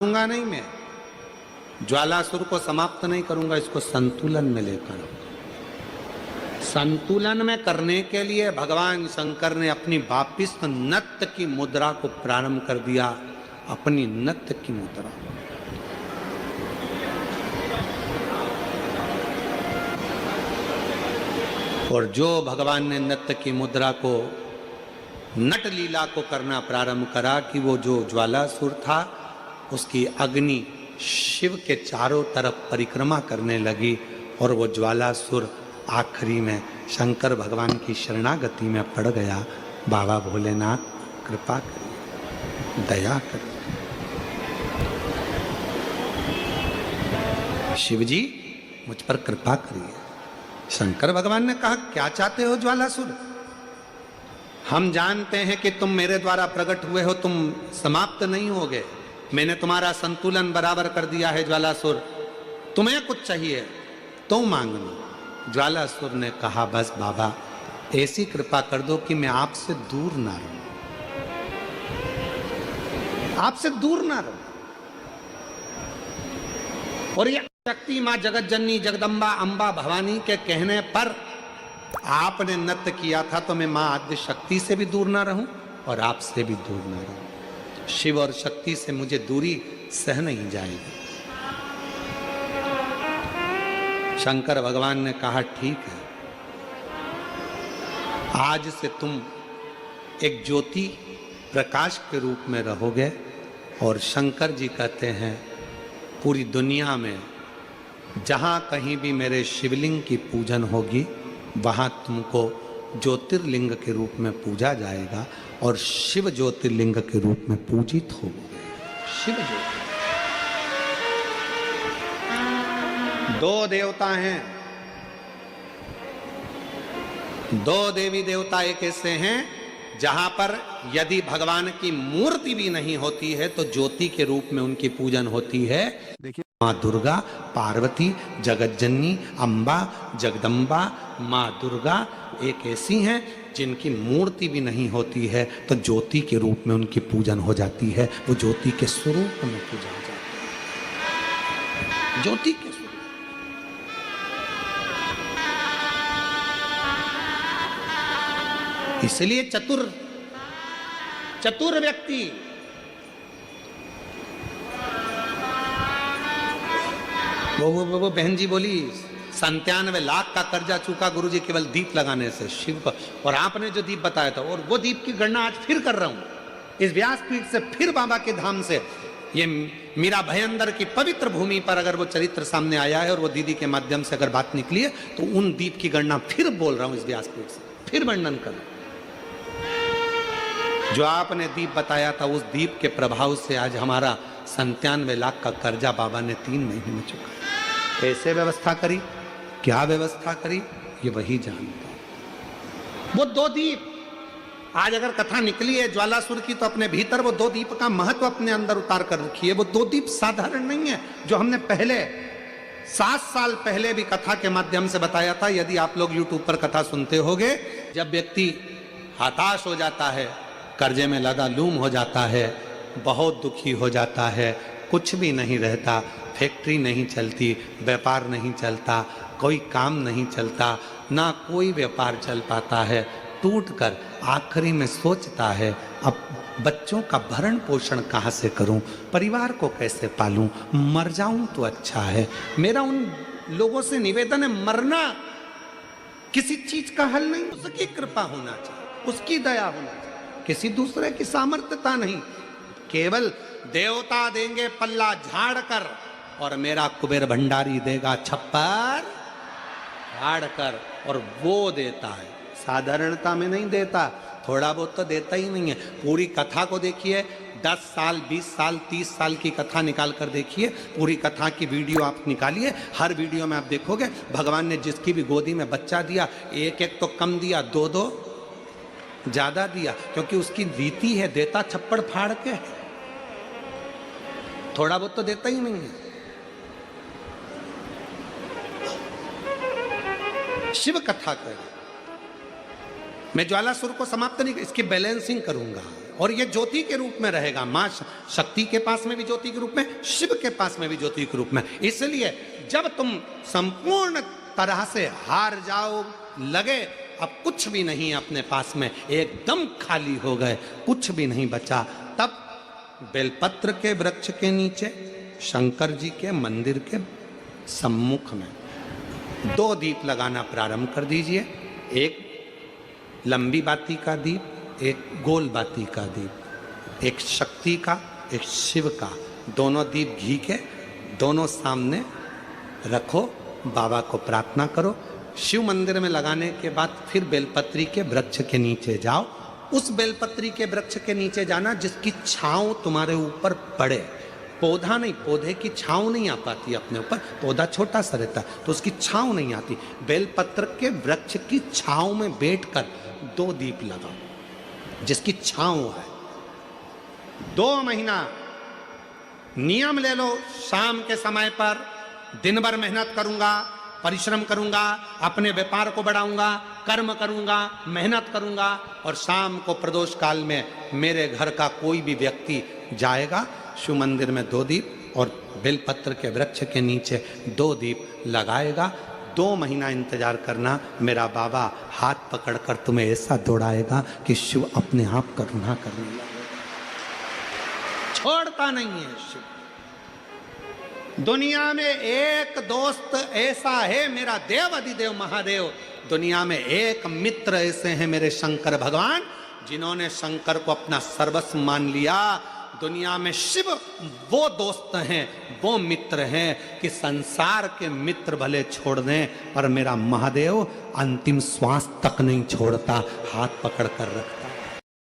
करूंगा नहीं, मैं ज्वालासुर को समाप्त नहीं करूंगा, इसको संतुलन में लेकर। संतुलन में करने के लिए भगवान शंकर ने अपनी वापिस नत्य की मुद्रा को प्रारंभ कर दिया, अपनी नत्य की मुद्रा। और जो भगवान ने नत्य की मुद्रा को, नट लीला को करना प्रारंभ करा कि वो जो ज्वालासुर था उसकी अग्नि शिव के चारों तरफ परिक्रमा करने लगी और वो ज्वालासुर आखिरी में शंकर भगवान की शरणागति में पड़ गया। बाबा भोलेनाथ कृपा करिए, दया करिए। शिव जी मुझ पर कृपा करिए। शंकर भगवान ने कहा, क्या चाहते हो ज्वालासुर? हम जानते हैं कि तुम मेरे द्वारा प्रकट हुए हो, तुम समाप्त नहीं होगे। मैंने तुम्हारा संतुलन बराबर कर दिया है ज्वालासुर, तुम्हें कुछ चाहिए तो मांग लो। ज्वालासुर ने कहा, बस बाबा ऐसी कृपा कर दो कि मैं आपसे दूर ना रहूं, आपसे दूर ना रहूं। और ये शक्ति मां जगत जननी जगदम्बा अंबा भवानी के कहने पर आपने नृत्य किया था, तो मैं मां आद्य शक्ति से भी दूर ना रहूं और आपसे भी दूर ना रहूं। शिव और शक्ति से मुझे दूरी सह नहीं जाएगी। शंकर भगवान ने कहा, ठीक है, आज से तुम एक ज्योति प्रकाश के रूप में रहोगे। और शंकर जी कहते हैं, पूरी दुनिया में जहां कहीं भी मेरे शिवलिंग की पूजन होगी वहां तुमको ज्योतिर्लिंग के रूप में पूजा जाएगा और शिव ज्योतिर्लिंग के रूप में पूजित होगे। शिव ज्योति, दो देवता हैं, दो देवी देवता एक ऐसे हैं जहां पर यदि भगवान की मूर्ति भी नहीं होती है तो ज्योति के रूप में उनकी पूजन होती है। देखिए, माँ दुर्गा, पार्वती, जगतजननी, अम्बा, जगदम्बा, माँ दुर्गा एक ऐसी हैं जिनकी मूर्ति भी नहीं होती है तो ज्योति के रूप में उनकी पूजन हो जाती है। वो ज्योति के स्वरूप में पूजा हो जाती है, ज्योति के स्वरूप। इसलिए चतुर व्यक्ति वो बहन जी बोली, 97 लाख का कर्जा चूका गुरुजी केवल दीप लगाने से शिव को। और आपने जो दीप बताया था, और वो दीप की गणना आज फिर कर रहा हूं इस व्यासपीठ से, फिर बाबा के धाम से। ये मीरा भयंदर की पवित्र भूमि पर अगर वो चरित्र सामने आया है और वो दीदी के माध्यम से अगर बात निकली है तो उन दीप की गणना फिर बोल रहा हूं इस व्यासपीठ से, फिर वर्णन कर। जो आपने दीप बताया था उस दीप के प्रभाव से आज हमारा 97 लाख का कर्जा बाबा ने 3 महीने में चुका। कैसे व्यवस्था करी, क्या व्यवस्था करी, ये वही जानता। वो 2 दीप आज अगर कथा निकली है ज्वालासुर की तो अपने भीतर वो 2 दीप का महत्व अपने अंदर उतार कर रखी है। वो 2 दीप साधारण नहीं है, जो हमने पहले 7 साल पहले भी कथा के माध्यम से बताया था। यदि आप लोग यूट्यूब पर कथा सुनते होगे, जब व्यक्ति हताश हो जाता है, कर्जे में लदालूम हो जाता है, बहुत दुखी हो जाता है, कुछ भी नहीं रहता, फैक्ट्री नहीं चलती, व्यापार नहीं चलता, कोई काम नहीं चलता, ना कोई व्यापार चल पाता है, टूटकर आखिरी में सोचता है अब बच्चों का भरण पोषण कहाँ से करूं, परिवार को कैसे पालूं, मर जाऊं तो अच्छा है। मेरा उन लोगों से निवेदन है, मरना किसी चीज का हल नहीं, उसकी कृपा होना चाहिए, उसकी दया होना चाहिए, किसी दूसरे की सामर्थ्यता नहीं। केवल देवता देंगे पल्ला झाड़ कर और मेरा कुबेर भंडारी देगा छप्पर झाड़ कर, और वो देता है, साधारणता में नहीं देता, थोड़ा बहुत तो देता ही नहीं है। पूरी कथा को देखिए, 10 साल 20 साल 30 साल की कथा निकाल कर देखिए, पूरी कथा की वीडियो आप निकालिए, हर वीडियो में आप देखोगे भगवान ने जिसकी भी गोदी में बच्चा दिया, एक एक तो कम दिया, 2-2 ज्यादा दिया, क्योंकि उसकी रीति है, देता छप्पड़ फाड़ के, थोड़ा बहुत तो देता ही नहीं है। शिव कथा कर, मैं ज्वालासुर को समाप्त नहीं, इसकी बैलेंसिंग करूंगा और ये ज्योति के रूप में रहेगा। माँ शक्ति के पास में भी ज्योति के रूप में, शिव के पास में भी ज्योति के रूप में। इसलिए जब तुम संपूर्ण तरह से हार जाओ, लगे अब कुछ भी नहीं अपने पास में, एकदम खाली हो गए, कुछ भी नहीं बचा, तब बेलपत्र के वृक्ष के नीचे शंकर जी के मंदिर के सम्मुख में 2 दीप लगाना प्रारंभ कर दीजिए। एक लंबी बाती का दीप, एक गोल बाती का दीप, एक शक्ति का, एक शिव का। दोनों दीप घी के दोनों सामने रखो, बाबा को प्रार्थना करो। शिव मंदिर में लगाने के बाद फिर बेलपत्री के वृक्ष के नीचे जाओ। उस बेलपत्री के वृक्ष के नीचे जाना जिसकी छांव तुम्हारे ऊपर पड़े। पौधा नहीं, पौधे की छांव नहीं आ पाती अपने ऊपर, पौधा छोटा सा रहता है तो उसकी छांव नहीं आती। बेलपत्र के वृक्ष की छांव में बैठकर 2 दीप लगाओ जिसकी छांव है। 2 महीना नियम ले लो, शाम के समय पर दिन भर मेहनत करूंगा, परिश्रम करूंगा, अपने व्यापार को बढ़ाऊंगा, कर्म करूंगा, मेहनत करूंगा, और शाम को प्रदोष काल में मेरे घर का कोई भी व्यक्ति जाएगा, शिव मंदिर में 2 दीप और बेलपत्र के वृक्ष के नीचे 2 दीप लगाएगा। 2 महीना इंतजार करना, मेरा बाबा हाथ पकड़कर तुम्हें ऐसा दौड़ाएगा कि शिव अपने आप करुणा करने लगेगा। छोड़ता नहीं है शिव। दुनिया में एक दोस्त ऐसा है मेरा देव अधिदेव महादेव, दुनिया में एक मित्र ऐसे हैं मेरे शंकर भगवान जिन्होंने शंकर को अपना सर्वस्व मान लिया। दुनिया में शिव वो दोस्त हैं, वो मित्र हैं कि संसार के मित्र भले छोड़ दें पर मेरा महादेव अंतिम श्वास तक नहीं छोड़ता, हाथ पकड़ कर रखता।